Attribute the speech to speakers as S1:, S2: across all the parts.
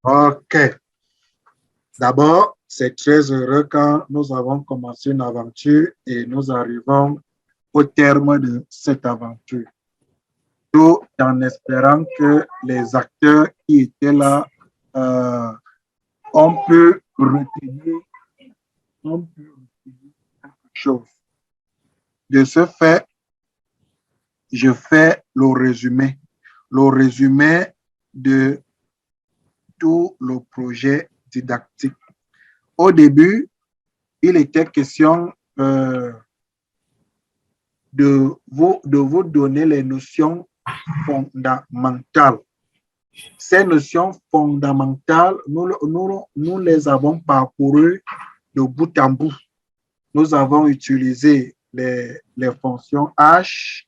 S1: OK. D'abord, c'est très heureux quand nous avons commencé une aventure et nous arrivons au terme de cette aventure. Tout en espérant que les acteurs qui étaient là ont pu retenir quelque chose. De ce fait, je fais le résumé de tout le projet didactique. Au début, il était question de vous donner les notions fondamentales. Ces notions fondamentales, nous les avons parcourues de bout en bout. Nous avons utilisé les fonctions H,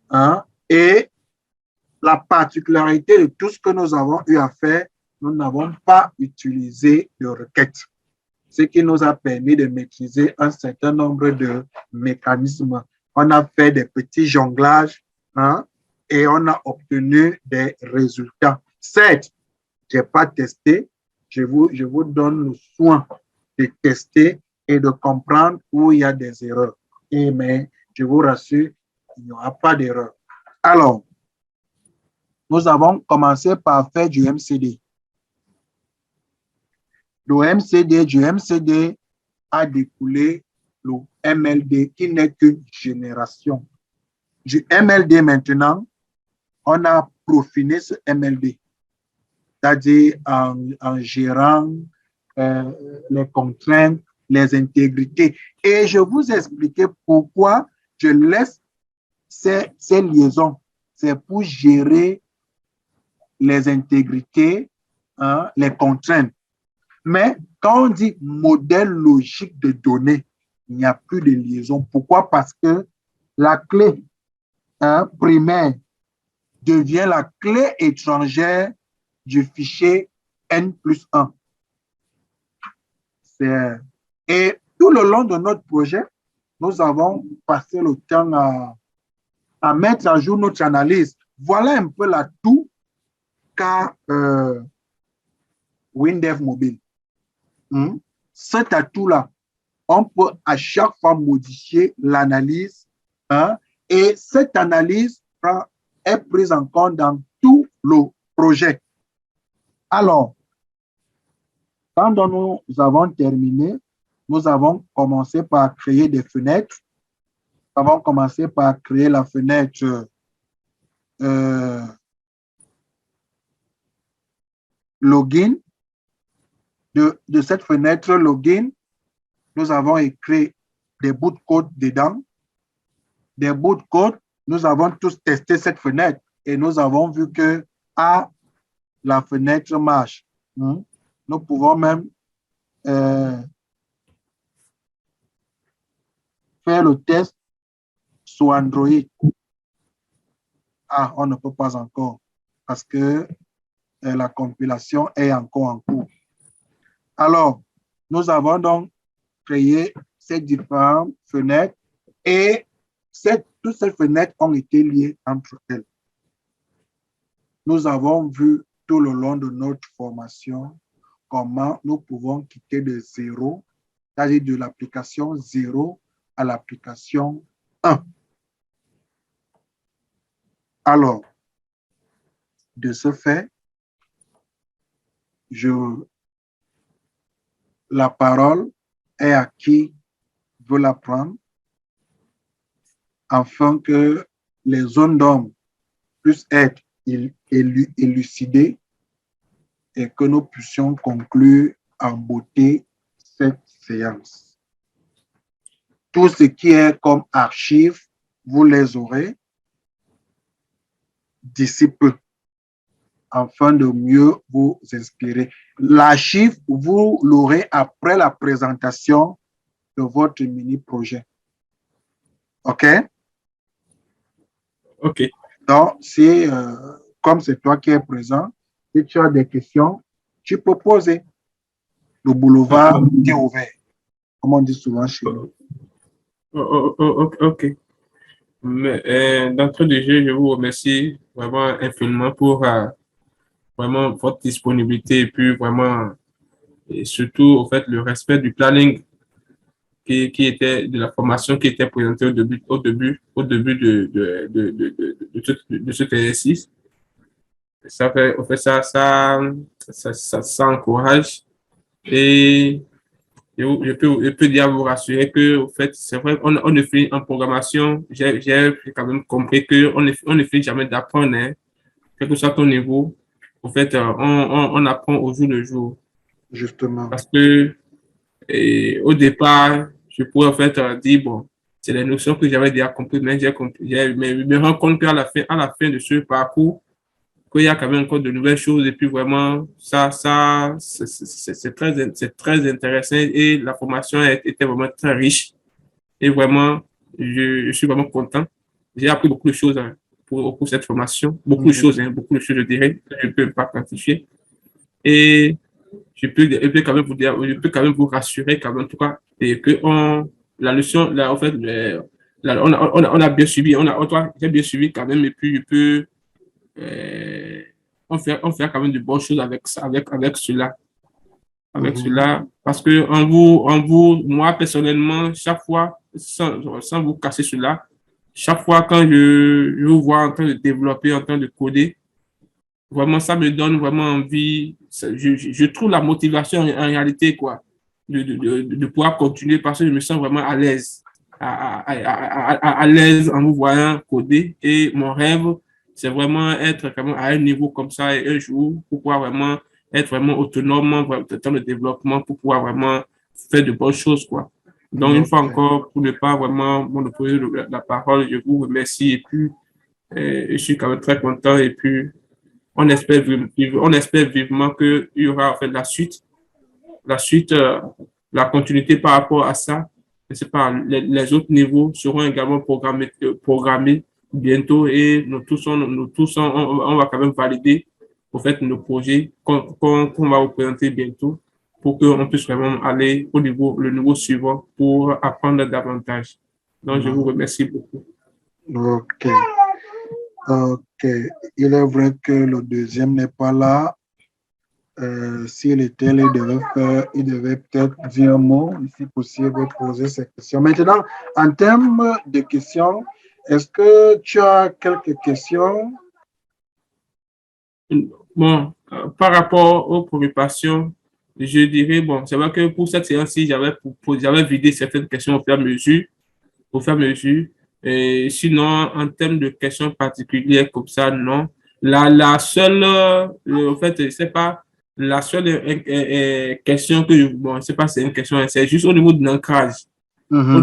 S1: hein, et la particularité de tout ce que nous avons eu à faire, nous n'avons pas utilisé de requêtes, ce qui nous a permis de maîtriser un certain nombre de mécanismes. On a fait des petits jonglages, hein, et on a obtenu des résultats. Certes, je n'ai pas testé, je vous donne le soin de tester et de comprendre où il y a des erreurs. Mais je vous rassure, il n'y aura pas d'erreur. Alors, nous avons commencé par faire du MCD. Du MCD a découlé le MLD qui n'est qu'une génération. Du MLD maintenant, on a profiné ce MLD, c'est-à-dire en gérant les contraintes, les intégrités. Et je vous expliquais pourquoi je laisse ces liaisons. C'est pour gérer les intégrités, hein, les contraintes. Mais quand on dit modèle logique de données, il n'y a plus de liaison. Pourquoi? Parce que la clé, hein, primaire devient la clé étrangère du fichier N plus 1. Et tout le long de notre projet, nous avons passé le temps à mettre à jour notre analyse. Voilà un peu l'atout qu'a WinDev Mobile. Cet atout-là, on peut à chaque fois modifier l'analyse, hein, et cette analyse est prise en compte dans tout le projet. Alors, quand nous avons terminé, nous avons commencé par créer des fenêtres. Nous avons commencé par créer la fenêtre login. De cette fenêtre login, nous avons écrit des bouts de code dedans. Des bouts de code, nous avons tous testé cette fenêtre et nous avons vu que la fenêtre marche. Nous pouvons même faire le test sur Android. On ne peut pas encore parce que la compilation est encore en cours. Alors, nous avons donc créé ces différentes fenêtres et toutes ces fenêtres ont été liées entre elles. Nous avons vu tout le long de notre formation comment nous pouvons quitter de 0, c'est-à-dire de l'application 0 à l'application 1. Alors, de ce fait, la parole est à qui veut la prendre afin que les zones d'ombre puissent être élucidées et que nous puissions conclure en beauté cette séance. Tout ce qui est comme archives, vous les aurez d'ici peu, afin de mieux vous inspirer. L'archive, vous l'aurez après la présentation de votre mini-projet. OK?
S2: OK.
S1: Donc, comme c'est toi qui es présent, si tu as des questions, tu peux poser. Le boulevard est ouvert, comme on dit souvent chez nous.
S2: OK. Mais d'entrée de jeu, je vous remercie vraiment infiniment pour vraiment votre disponibilité et puis vraiment, et surtout, au fait, le respect du planning qui était de la formation qui était présentée au début de cet exercice. Ça fait, au fait, ça encourage et je peux dire vous rassurer que, au fait, c'est vrai, on ne finit en programmation. J'ai quand même compris on ne finit jamais d'apprendre, hein, quel que soit ton niveau. Au fait, on apprend au jour le jour.
S1: Justement.
S2: Parce que, au départ, je pourrais, en fait, dire, bon, c'est les notions que j'avais déjà comprises, mais j'ai compris, mais je me rends compte à la fin de ce parcours, qu'il y a quand même encore de nouvelles choses et puis vraiment, c'est très intéressant et la formation était vraiment très riche et vraiment, je suis vraiment content. J'ai appris beaucoup de choses, hein, pour cette formation, beaucoup de choses, je dirais, que je ne peux pas quantifier et je peux quand même vous rassurer quand même, en tout cas, et que la leçon, là, en fait, on a bien suivi, j'ai bien suivi quand même et puis je peux euh, on fait quand même de bonnes choses avec, avec cela. Avec
S1: Mhm.
S2: cela, parce que moi personnellement, chaque fois, sans vous casser cela, chaque fois quand je vous vois en train de développer, en train de coder, vraiment, ça me donne vraiment envie. Je trouve la motivation en réalité, quoi, de pouvoir continuer parce que je me sens vraiment à l'aise, à l'aise en vous voyant coder. Et mon rêve, c'est vraiment être vraiment à un niveau comme ça et un jour pour pouvoir vraiment être vraiment autonome dans le développement, pour pouvoir vraiment faire de bonnes choses, quoi. Donc, une fois
S1: Ok.
S2: encore, pour ne pas vraiment monopoliser la parole, je vous remercie et puis je suis quand même très content et puis on espère vivement qu'il y aura en fait la suite, la continuité par rapport à ça. Je sais pas, les autres niveaux seront également programmés bientôt et nous tous, on va quand même valider au fait nos projets qu'on va vous présenter bientôt pour qu'on puisse vraiment aller le niveau suivant pour apprendre davantage. Donc, je vous
S1: Mhm.
S2: remercie beaucoup.
S1: Ok. Ok. Il est vrai que le deuxième n'est pas là. S'il était là, il devait peut-être dire un mot, si possible, poser ses questions. Maintenant, en termes de questions, est-ce que tu as quelques questions?
S2: Bon, par rapport aux préoccupations, je dirais, bon, c'est vrai que pour cette séance-ci, j'avais vidé certaines questions au fur et à mesure. Et sinon, en termes de questions particulières comme ça, non. La seule, en fait, c'est pas la seule question bon, c'est pas, c'est une question, c'est juste au niveau de l'ancrage
S1: Mhm.
S2: au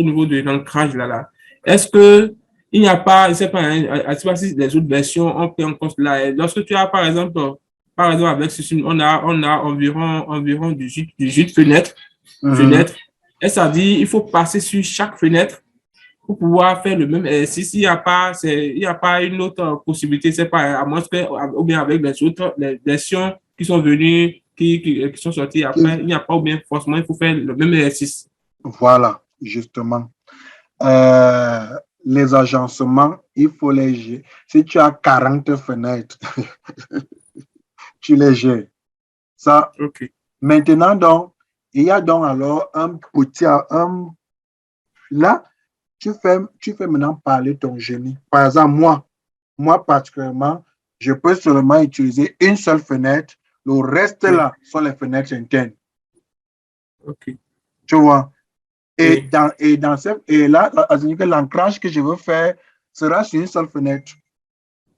S2: niveau de l'ancrage là. Est-ce que il n'y a pas, je ne sais pas, hein, je sais pas si les autres versions ont pris en compte là. Lorsque tu as, par exemple, avec ceci, on a environ 18
S1: Mhm.
S2: fenêtres. Et ça dit, il faut passer sur chaque fenêtre pour pouvoir faire le même exercice. Il n'y a pas une autre possibilité, c'est pas, à moins que, ou bien avec les versions qui sont venues, qui sont sorties après, il n'y a pas, ou bien forcément, il faut faire le même exercice.
S1: Voilà, justement. Euh, les agencements, il faut les gérer. Si tu as 40 fenêtres, tu les gères. Ça,
S2: OK.
S1: maintenant, donc, il y a donc alors là, tu fais maintenant parler ton génie. Par exemple, moi particulièrement, je peux seulement utiliser une seule fenêtre. Le reste
S2: Oui,
S1: là sont les fenêtres internes.
S2: OK.
S1: Tu vois? Et
S2: Oui,
S1: là, l'ancrage que je veux faire sera sur une seule fenêtre.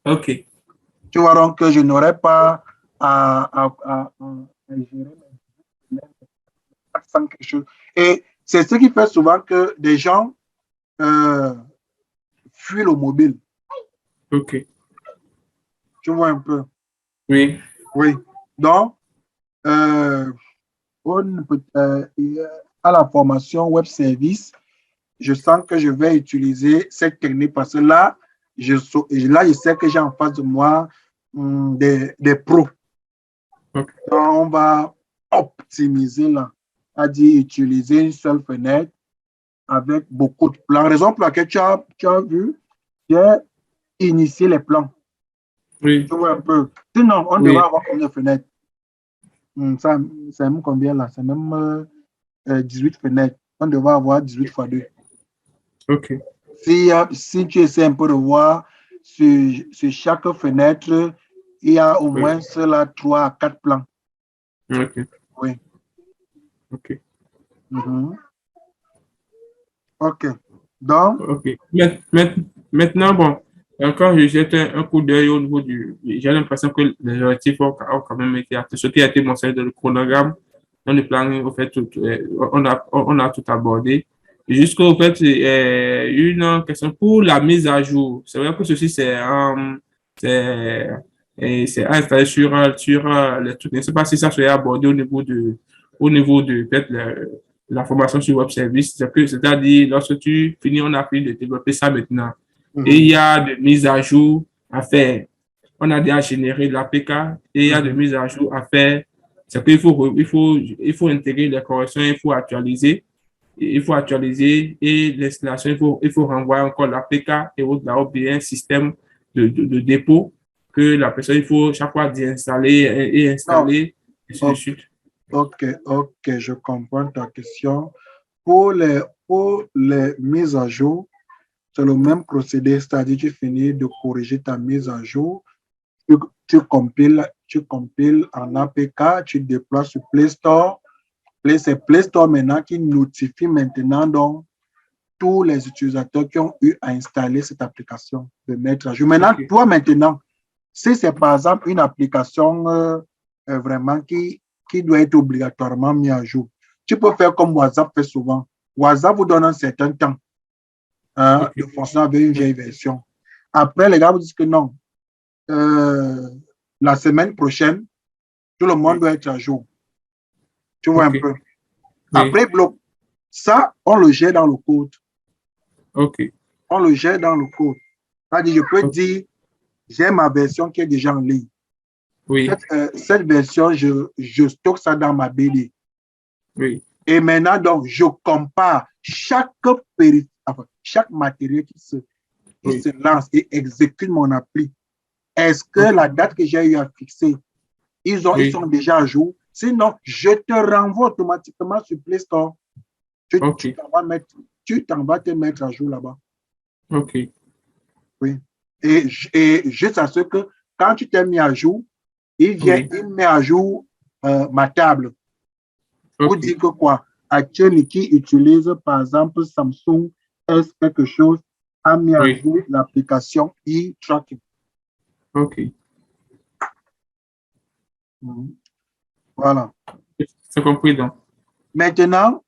S2: OK.
S1: Tu vois donc que je n'aurai pas à gérer quelque chose. Et c'est ce qui fait souvent que des gens euh, fuient le mobile.
S2: OK.
S1: Tu vois un peu.
S2: Oui,
S1: Oui. Donc, euh, à la formation web service, je sens que je vais utiliser cette technique parce que là, je sais que j'ai en face de moi des pros.
S2: OK.
S1: Donc, on va optimiser là, à dire utiliser une seule fenêtre avec beaucoup de plans. Raison pour laquelle tu as vu, j'ai initié les plans.
S2: Oui,
S1: Tu vois un peu. Sinon, on devrait
S2: oui,
S1: avoir combien de fenêtres? Ça, c'est même combien là? C'est même 18 fenêtres. On devrait avoir 18 fois 2.
S2: ok,
S1: Si tu essaies un peu de voir sur chaque fenêtre, il y a au
S2: oui,
S1: moins cela 3 à 4 plans.
S2: ok,
S1: Oui.
S2: ok,
S1: Mhm. OK. Donc,
S2: ok. Maintenant, bon, quand je jette un coup d'œil au niveau j'ai l'impression que les objectifs ont quand même été atteints. Ce qui a été mentionné dans le chronogramme, dans le planning, au fait, on a tout abordé. Jusqu'au fait, une question pour la mise à jour. C'est vrai que ceci, c'est, c'est installé sur les trucs. Je ne sais pas si ça serait abordé au niveau de peut-être la formation sur web service. C'est-à-dire, lorsque tu finis, on a fini de développer ça maintenant. Et il
S1: mhm,
S2: y a des mises à jour à faire. On a déjà généré l'APK et il y a des
S1: mhm.
S2: mises à jour à faire. C'est qu'il il faut intégrer les corrections, il faut actualiser et l'installation, il faut renvoyer encore l'APK et autres là, ou bien un système de dépôt que la personne, il faut chaque fois d'y installer et
S1: Non,
S2: installer, et ainsi de
S1: o-
S2: suite.
S1: OK, OK, je comprends ta question. Pour les mises à jour, c'est le même procédé, c'est-à-dire tu finis de corriger ta mise à jour, tu, tu compiles en APK, tu déploies sur Play Store. C'est Play Store maintenant qui notifie maintenant donc tous les utilisateurs qui ont eu à installer cette application de mettre à jour. Maintenant,
S2: OK.
S1: toi maintenant, si c'est par exemple une application vraiment qui doit être obligatoirement mise à jour, tu peux faire comme WhatsApp fait souvent. WhatsApp vous donne un certain temps de
S2: OK.
S1: fonctionner avec une vieille version. Après, les gars vous disent que non, euh, la semaine prochaine, tout le monde
S2: Oui.
S1: doit être à jour. Tu vois un
S2: OK.
S1: peu.
S2: Oui.
S1: Après, bloc. Ça, on le gère dans le code.
S2: OK.
S1: On le gère dans le code. C'est-à-dire, je peux
S2: OK.
S1: dire, j'ai ma version qui est déjà en ligne.
S2: Oui.
S1: Cette version, je stocke ça dans ma BD.
S2: Oui.
S1: Et maintenant, donc, je compare enfin, chaque matériel qui
S2: Oui.
S1: se lance et exécute mon appli. Est-ce que
S2: OK.
S1: la date que j'ai eu à fixer, ils
S2: Oui.
S1: sont déjà à jour? Sinon, je te renvoie automatiquement sur Play Store. Tu
S2: OK.
S1: tu t'en vas te mettre à jour là-bas.
S2: OK.
S1: Oui. Et juste à ce que quand tu t'es mis à jour,
S2: Oui.
S1: il met à jour ma table pour
S2: OK.
S1: dire que quoi? Actuel qui utilise par exemple Samsung S quelque chose a mis à
S2: Oui.
S1: jour l'application e-tracking.
S2: OK.
S1: Mhm. Voilà.
S2: C'est compris donc.
S1: Maintenant,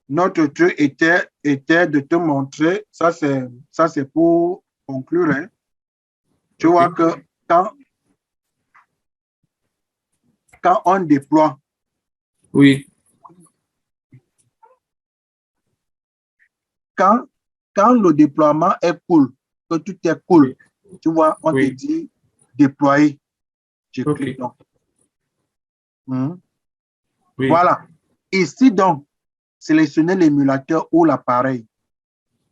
S1: notre truc était de te montrer, ça c'est pour conclure, hein. Tu vois
S2: OK.
S1: que quand, quand on déploie,
S2: Oui.
S1: quand, quand le déploiement est cool, que tout est cool,
S2: Oui.
S1: tu vois, on te
S2: Oui.
S1: dit déployer. Je clique
S2: OK.
S1: donc. Mhm.
S2: Oui.
S1: Voilà. Ici donc, sélectionnez l'émulateur ou l'appareil.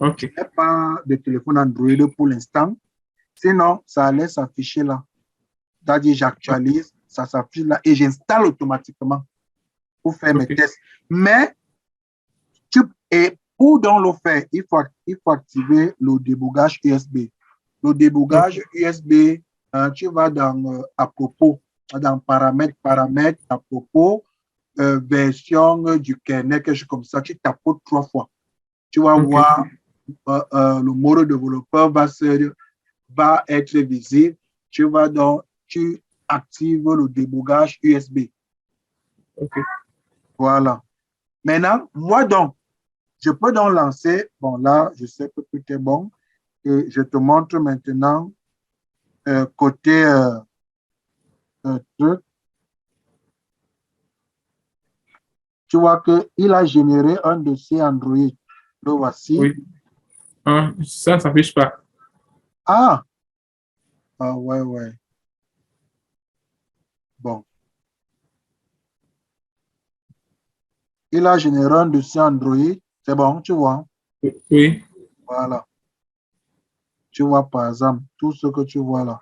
S1: Je
S2: OK.
S1: n'ai pas de téléphone Android pour l'instant. Sinon, ça allait s'afficher là. C'est-à-dire, j'actualise, ça s'affiche là et j'installe automatiquement pour faire mes
S2: OK.
S1: tests. Mais, et pour donc le faire, il faut activer le débogage USB. Le débogage
S2: OK.
S1: USB, tu vas dans à propos, dans paramètres, à propos, version du kernel, quelque chose comme ça, tu tapotes 3 fois. Tu vas
S2: OK.
S1: voir le mode développeur va être visible. Tu actives le débogage USB.
S2: OK.
S1: Voilà. Maintenant, moi donc, je peux donc lancer. Bon, là, je sais que tout est bon. Et je te montre maintenant côté truc. Tu vois qu'il a généré un dossier Android. Le voici.
S2: Oui. Ah, ça s'affiche pas.
S1: Ah, ah ouais, ouais. Bon. Il a généré un dossier Android. C'est bon, tu vois.
S2: Oui.
S1: Voilà. Tu vois, par exemple, tout ce que tu vois là.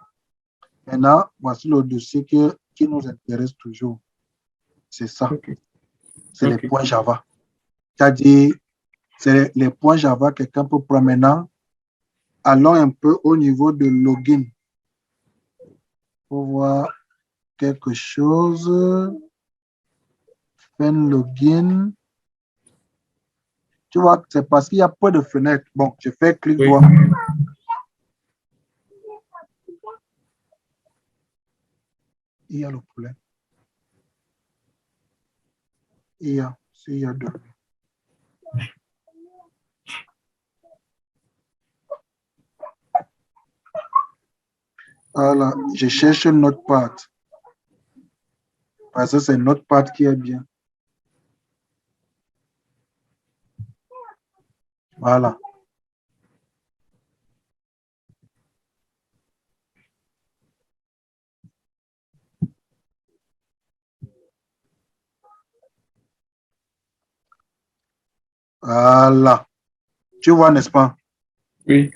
S1: Maintenant, voici le dossier qui nous intéresse toujours. C'est ça.
S2: Ok.
S1: C'est les
S2: Ok.
S1: points Java. C'est-à-dire, c'est les points Java, quelqu'un peut prendre maintenant. Allons un peu au niveau de login pour voir quelque chose. Fin login. Tu vois, c'est parce qu'il y a peu de fenêtres. Bon, je fais clic
S2: Oui.
S1: droit. Il y a le problème. S'il y a deux. Voilà, je cherche Notepad. Parce que c'est Notepad qui est bien. Voilà. Voilà. Tu vois, n'est-ce pas?
S2: Oui.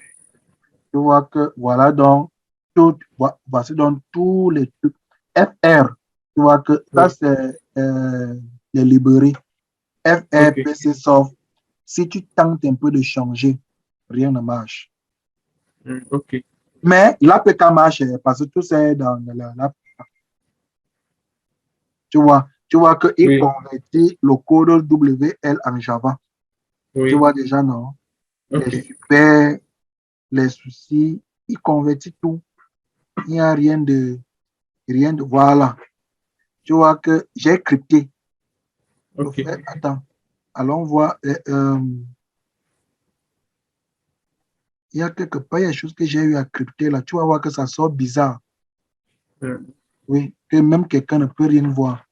S1: Tu vois que, voilà, donc, voici donc tous les trucs. FR, tu vois que ça,
S2: Oui.
S1: c'est les librairies. FR,
S2: Ok.
S1: PC Soft. Si tu tentes un peu de changer, rien ne marche.
S2: Ok.
S1: Mais l'APK marche parce que tout c'est dans la. Tu vois qu'il
S2: Oui.
S1: convertit le code WL en Java. Tu
S2: Oui.
S1: vois déjà, non? Les
S2: Ok.
S1: super, les soucis, il convertit tout. Il n'y a rien de, voilà. Tu vois que j'ai crypté.
S2: Ok.
S1: Attends, allons voir. Il y a quelque part, il y a des choses que j'ai eu à crypter là. Tu vas voir que ça sort bizarre. Oui, que même quelqu'un ne peut rien voir.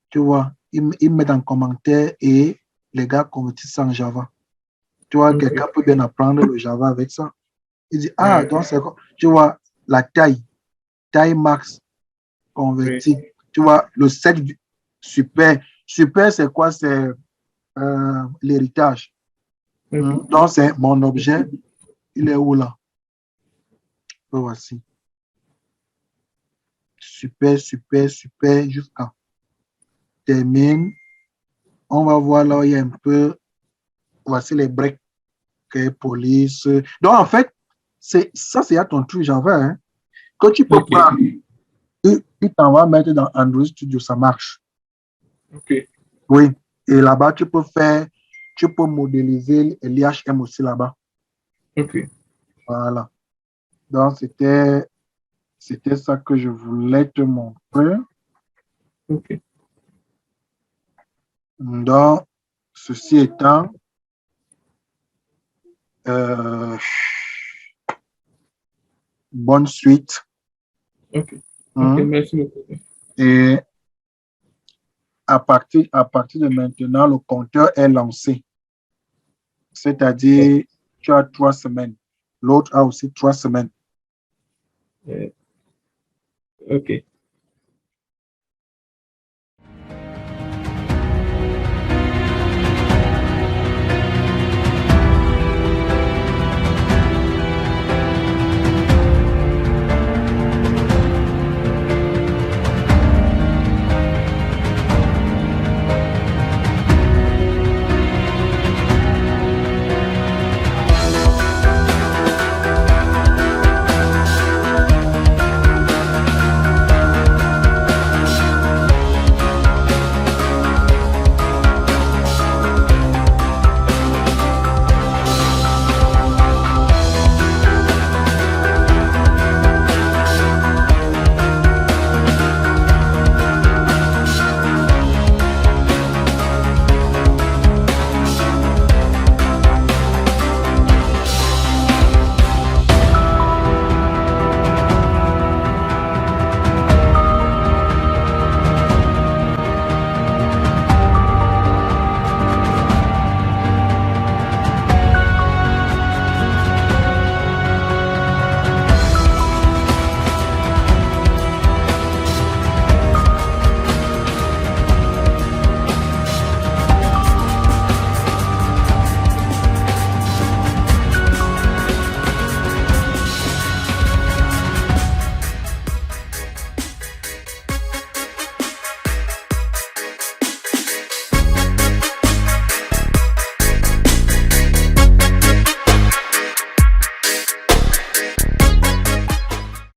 S1: Tu vois, ils mettent en commentaire et les gars convertissent ça en Java. Tu vois,
S2: Ok.
S1: quelqu'un peut bien apprendre le Java avec ça. Il dit, ah, donc c'est quoi? Tu vois, la taille max
S2: Oui.
S1: convertie. Tu vois, le 7 super. Super, c'est quoi? C'est l'héritage.
S2: Ok.
S1: Donc, c'est mon objet. Il est où là? Voici. Super, super, super, jusqu'à termine. On va voir là où il y a un peu. Voici les breaks, police. Donc, en fait, c'est à ton truc Java, hein, que tu peux
S2: Ok.
S1: prendre. Il t'en va mettre dans Android Studio, ça marche.
S2: Ok.
S1: Oui. Et là-bas, tu peux modéliser l'IHM aussi là-bas.
S2: Ok.
S1: Voilà. Donc, c'était ça que je voulais te montrer.
S2: Ok.
S1: Donc, ceci étant, euh, bonne suite.
S2: Ok. Ok.
S1: Hein.
S2: Merci beaucoup.
S1: Et à partir de maintenant, le compteur est lancé.
S2: Oh,
S1: C'est-à-dire, tu as 3 semaines. L'autre a aussi 3 semaines.
S2: ok.